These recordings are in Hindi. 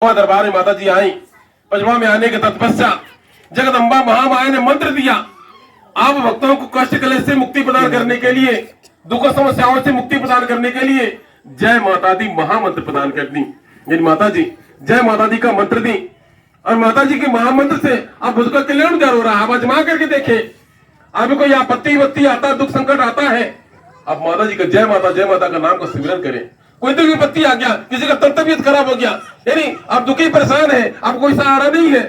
दरबार में माता जी आई। पचवा में आने के तत्पश्चात जगदम्बा महामाया ने मंत्र दिया, आप भक्तों को कष्ट कलेश से मुक्ति प्रदान करने के लिए, दुख समस्याओं से मुक्ति प्रदान करने के लिए जय माता दी महामंत्र प्रदान कर दी। यानी माता जी जय माता दी का मंत्र दी और माता जी के महामंत्र से अब उसका कल्याण क्या हो रहा है। आप आजमा करके देखे, अभी कोई आपत्ति वत्ती आता, दुख संकट आता है, अब माता जी का जय माता का नाम का सिमरन करें। कोई तो विपत्ति आ गया, किसी का तबीयत खराब हो गया, यानी आप दुखी परेशान है, आपको कोई सहारा नहीं है,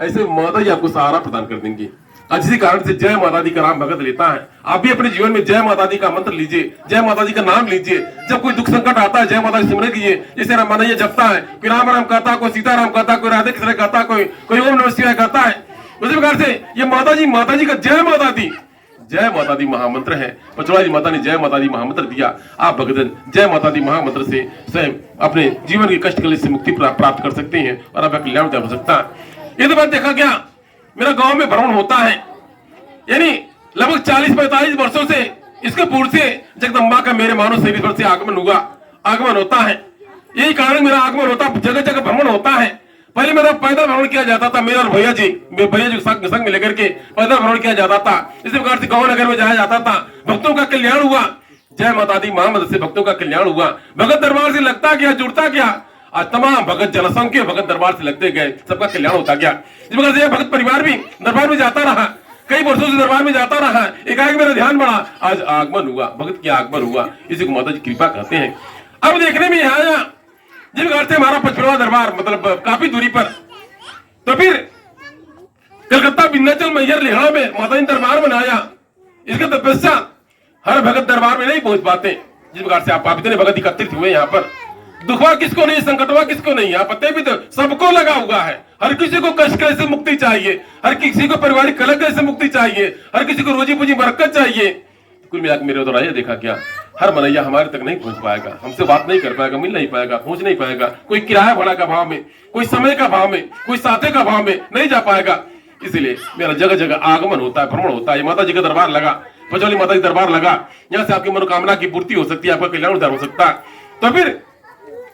ऐसे माता जी आपको सहारा प्रदान कर देंगी। इसी कारण से जय माता दी का नाम भगत लेता है। आप भी अपने जीवन में जय माता दी का मंत्र लीजिए, जय माता दी का नाम लीजिए। जब कोई दुख संकट आता है जय माता की सिमरन कीजिए। जैसे रामानैया जपता है, कोई राम राम कहता, कोई सीताराम कहता, कोई राधे कृष्ण कहता, कोई ओम नमः शिवाय कहता है। उसी प्रकार से ये माता जी का जय माता दी महामंत्र है। पचौड़ा जी माता ने जय माता दी महामंत्र दिया। आप भक्तजन जय माता दी महामंत्र से स्वयं अपने जीवन के कष्ट कलेश से मुक्ति प्राप्त कर सकते हैं और आपका कल्याण हो सकता है। ये तो बात देखा गया, मेरा गांव में भ्रमण होता है, यानी लगभग 40-45 वर्षों से इसके पूर्व से जगदम्बा का मेरे मानव शरीर पर से आगमन होता है। यही कारण मेरा आगमन होता, जगह जगह भ्रमण होता है। पहले मेरा पैदल भ्रमण किया जाता था, मेरे और भैया जी संग में लेकर के पैदल भ्रमण किया जाता था। इसी प्रकार से गांव नगर में जाया जाता था। भक्तों का कल्याण हुआ, जय माता दी महामंत्र से भक्तों का कल्याण हुआ। भगत दरबार से लगता गया, जुड़ता गया, आज तमाम भगत जनसंख्या भगत दरबार से लगते गए, सबका कल्याण होता गया। इस प्रकार से भगत परिवार भी दरबार में जाता रहा, कई वर्षों से दरबार में जाता रहा। एकाएक मेरा ध्यान बढ़ा, आज आगमन हुआ, भगत की आगमन हुआ, इसी को माता जी कृपा कहते हैं। अब देखने में आया जिस प्रकार से हमारा पचपड़वा दरबार मतलब काफी दूरी पर, तो फिर कलकत्ता विंध्याचल मैहर लेहड़ा में माता जी दरबार बनाया। इसके तपस्या हर भगत दरबार में नहीं पहुंच पाते। जिस प्रकार से आप इतने भगत एकत्रित हुए यहाँ पर, दुखवा किसको नहीं, संकटवा किसको नहीं, यहाँ पते भी तो सबको लगा हुआ है। हर किसी को कष्ट से मुक्ति चाहिए, हर किसी को पारिवारिक कलह से मुक्ति चाहिए, हर किसी को रोजी पूंजी बरकत चाहिए। कुल मिलाकर मेरे द्वारा यह देखा गया, हर मनैया हमारे तक नहीं पहुंच पाएगा, हमसे बात नहीं कर पाएगा, मिल नहीं पाएगा, पहुंच नहीं पाएगा। कोई किराया भाड़ा का भाव में, कोई समय का भाव में, कोई साथे का भाव में नहीं जा पाएगा। इसलिए मेरा जगह जगह आगमन होता है, भ्रमण होता है। माता जी का दरबार लगा, पचौली माता जी दरबार लगा, यहाँ से आपकी मनोकामना की पूर्ति हो सकती है, आपका कल्याण हो सकता है। तो फिर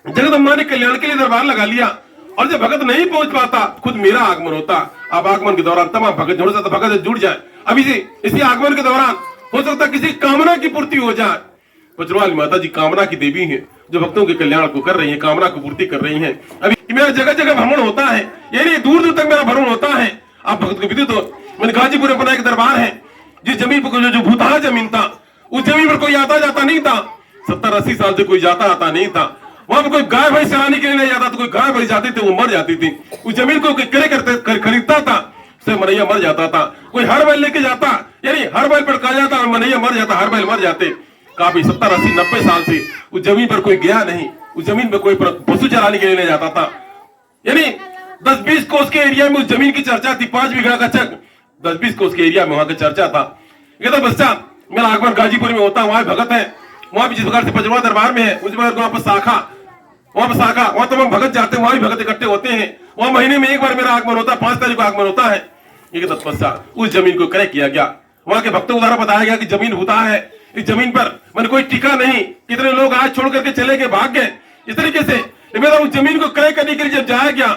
जगदम्बा ने कल्याण के लिए दरबार लगा लिया और जब भगत नहीं पहुंच पाता, खुद मेरा आगमन होता। अब आगमन के दौरान तमाम भगत जुड़ सकता, भगत जुड़ जाए। अभी इसी आगमन के दौरान हो सकता किसी कामना की पूर्ति हो जाए। पचौड़ी माता जी कामना की देवी है, जो भक्तों के कल्याण को कर रही है, कामना को पूर्ति कर रही है। अभी मेरा जगह जगह भ्रमण होता है, यानी दूर दूर तक मेरा भ्रमण होता है। आप भक्त को विदित हो, मैंने गाजीपुर में बना एक दरबार है, जिस जमीन पर जो भूतहा जमीन था, उस जमीन पर कोई आता जाता नहीं था। 70-80 साल से कोई जाता आता नहीं था। वहां पर कोई गाय भैंस चराने के लिए नहीं जाता था, कोई गाय भैंस जाती थी वो मर जाती थी। उस जमीन को खरीदता था, उससे मनैया मर जाता था। कोई हर बैल लेके जाता, यानी हर बैल पड़का जाता और मनैया मर जाता, हर बैल मर जाते। काफी 70-80-90 साल से उस जमीन पर कोई गया नहीं, उस जमीन पर कोई पशु चराने के लिए नहीं जाता था। यानी 10-20 कोस के एरिया में उस जमीन की चर्चा थी, 5 बीघा का चक 10-20 कोस के एरिया में वहां की चर्चा था। पश्चात मेरा आगमन गाजीपुर में होता, वहां भगत है, वहां भी जिस प्रकार से पचौड़ा दरबार में है, उस वहां पर शाखा, वहां तमाम भगत जाते हैं, वहां भी भगत इकट्ठे होते हैं। वहां महीने में एक बार मेरा आगमन होता है, 5 तारीख को आगमन होता है। ये तत्पश्चात उस जमीन को क्रय किया गया। वहां के भक्तों द्वारा बताया गया कि जमीन होता है, इस जमीन पर मैंने कोई टिका नहीं, कितने लोग आज छोड़ करके चले गए, भाग गए। इस तरीके से मेरा उस जमीन को क्रय करने के लिए जब जाया गया,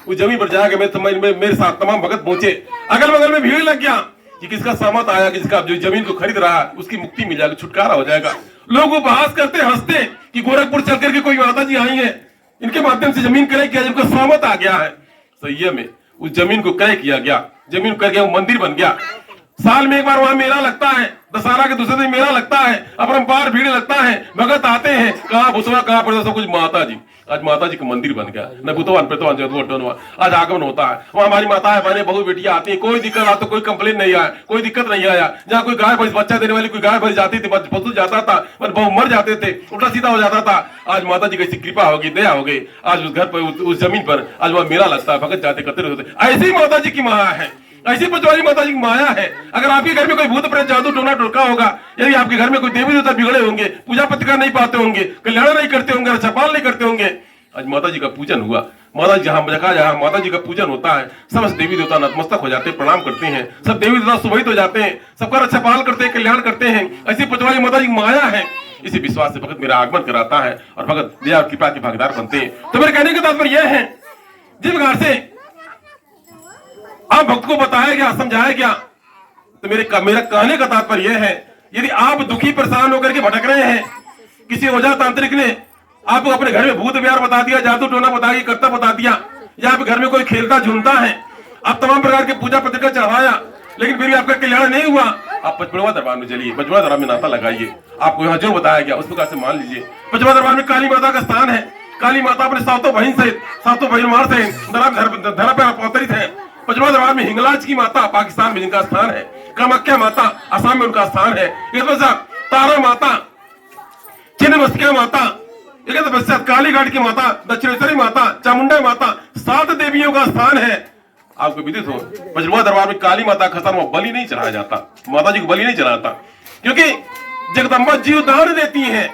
उस जमीन पर जाया गया, मेरे साथ तमाम भगत पहुंचे। अगल बगल में भीड़ लग गया कि किसका सहमत आया, किसका जो जमीन को खरीद रहा है उसकी मुक्ति मिल जाएगी, छुटकारा हो जाएगा। लोग उपहास करते, हंसते कि गोरखपुर चल करके कोई माता जी आई है, इनके माध्यम से जमीन क्रय किया, जिनको सहमत आ गया है। सही में उस जमीन को क्रय किया गया, जमीन कर गया, वो मंदिर बन गया। साल में एक बार वहां मेला लगता है, दशहरा के दूसरे दिन मेला लगता है, अपरंपार भीड़ लगता है, भगत आते हैं, कहाँ भुसवा कहाँ पर सब कुछ माता जी। आज माता जी का मंदिर बन गया, न भूतवान प्रतवान जदुआ आज आगमन होता है। वहां हमारी माताएं बहने बहु बेटियां आती है, कोई दिक्कत आता, कोई कंप्लेन नहीं आया, कोई दिक्कत नहीं आया। जहाँ कोई गाय भैंस बच्चा देने वाली कोई गाय भैंस जाती थी, पशु जाता था, बहु मर जाते थे, उल्टा सीधा हो जाता था। आज माता जी की कृपा होगी, दया हो गई, आज उस घर पर उस जमीन पर आज वहां मेला लगता है, भगत जाते करते रहते। ऐसी माता जी की माया है, ऐसी पचौड़ी माता जी की माया है। अगर आपके घर में कोई भूत प्रेत जादू टोना टोटका होगा, यदि आपके घर में कोई देवी देवता बिगड़े होंगे, पूजा पत्रिका नहीं पाते होंगे, कल्याण नहीं करते होंगे, रक्षापाल नहीं करते होंगे, आज माता जी का पूजन हुआ। माता जी जहां माता जी का पूजन होता है, समस्त देवी देवता नतमस्तक हो जाते हैं, प्रणाम करते हैं। सब देवी देवता सुभहित हो जाते हैं, सबका रक्षापाल करते हैं, कल्याण करते हैं। ऐसी पचौड़ी माता जी की माया है। इसी विश्वास से भगत मेरा आगमन कराता है और भगत दया और कृपा के भागीदार बनते हैं। तो मेरे कहने का तात्पर्य यह है जिस प्रकार से आप भक्त को बताया गया, समझाया गया, तो मेरा कहने का तात्पर्य यह है, यदि आप दुखी परेशान होकर के भटक रहे हैं, किसी ओझा तांत्रिक ने आपको अपने घर में भूत व्यार बता दिया, जादू टोना बता दिया, करता बता दिया, या आप घर में कोई खेलता झूमता है, आप तमाम प्रकार के पूजा पत्रिका चढ़ाया, लेकिन फिर भी आपका कल्याण नहीं हुआ, आप पचमढ़वा दरबार में चलिए, पचमढ़वा दरबार में नाता लगाइए, आपको यहाँ जो बताया गया उस प्रकार से मान लीजिए। पचमढ़वा दरबार में काली माता का स्थान है, काली माता अपने सातों बहन सहित, सातों बहन मार सहित धरा पर अवतरित है। पचमढ़वा दरबार में हिंगलाज की माता पाकिस्तान में जिनका स्थान है, कामाख्या माता असम में उनका स्थान है, तारा माता, छिन्नमस्तिका माता, कालीघाट की माता, दक्षिणेश्वरी माता, चामुंडा माता, 7 देवियों का स्थान है। आपको विदित हो, पचमढ़वा दरबार में काली माता का स्थान बलि नहीं चढ़ाया जाता, माता जी को बलि नहीं चढ़ाता, क्योंकि जगदम्बा जीव दान देती हैं।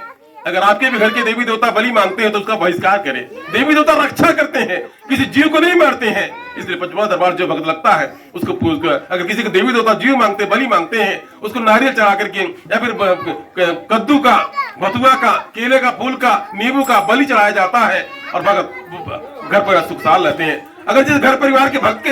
अगर आपके भी घर के देवी देवता बलि मांगते हैं तो उसका बहिष्कार करें। देवी देवता रक्षा करते हैं, किसी जीव को नहीं मारते हैं। इसलिए पचमढ़वा दरबार जो भक्त लगता है उसको अगर किसी को देवी देवता जीव मांगते, बलि मांगते हैं, उसको नारियल चढ़ा करके या फिर कद्दू का, भतुआ का, केले का फूल का, नींबू का बलि चढ़ाया जाता है और भक्त घर पर सुख साल रहते हैं। अगर जिस घर परिवार के भक्त के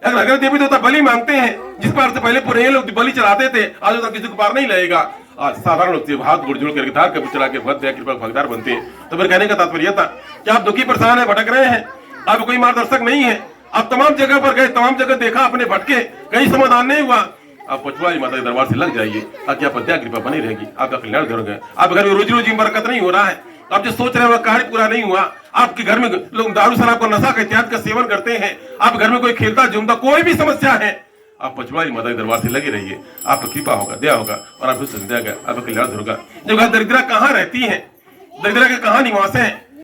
अगर देवी देवता बलि मांगते हैं, जिस पार से पहले पुराने लोग बलि चढ़ाते थे, आज तक किसी को पार नहीं लगेगा। आज साधारण लोग हाथ जोड़ करके धार कभी चला के भक्त कृपा भागीदार बनते हैं। तो फिर कहने का तात्पर्य था कि आप दुखी परेशान है, भटक रहे हैं, आप कोई मार्गदर्शक नहीं है, आप तमाम जगह पर गए, तमाम जगह देखा, अपने भटके, कहीं समाधान नहीं हुआ, आप पचमढ़वा माता के दरबार से लग जाइए, ताकि आप दया कृपा बनी रहेगी, आपका कल्याण करोगे। आप घर में रोजी में बरकत नहीं हो रहा है, आप जो सोच रहे हैं वह कार्य पूरा नहीं हुआ, आपके घर में लोग दारू शराब का नशा का इत्यादि का सेवन करते हैं, आप घर में कोई खेलता झूमता कोई भी समस्या है, आप पचमढ़वा माता के दरबार से लगे रहिए, आपको कृपा होगा, दया होगा और आपको आपका कल्याण होगा। जो घर दरिद्रा कहाँ रहती है, दरिद्रा के कहाँ निवास है,